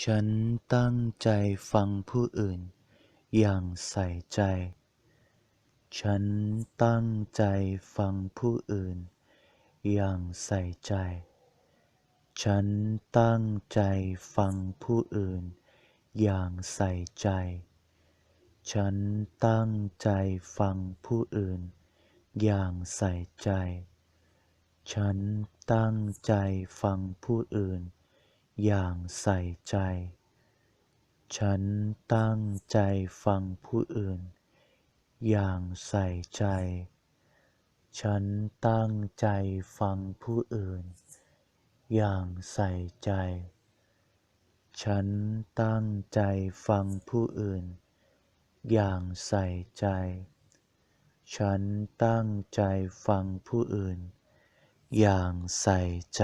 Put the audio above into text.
ฉันตั้งใจฟังผู้อื่นอย่างใส่ใจ ฉันตั้งใจฟังผู้อื่นอย่างใส่ใจ ฉันตั้งใจฟังผู้อื่นอย่างใส่ใจ ฉันตั้งใจฟังผู้อื่นอย่างใส่ใจ ฉันตั้งใจฟังผู้อื่นอย่างใส่ใจ ฉันตั้งใจฟังผู้อื่นอย่างใส่ใจ ฉันตั้งใจฟังผู้อื่นอย่างใส่ใจ ฉันตั้งใจฟังผู้อื่นอย่างใส่ใจ ฉันตั้งใจฟังผู้อื่นอย่างใส่ใจ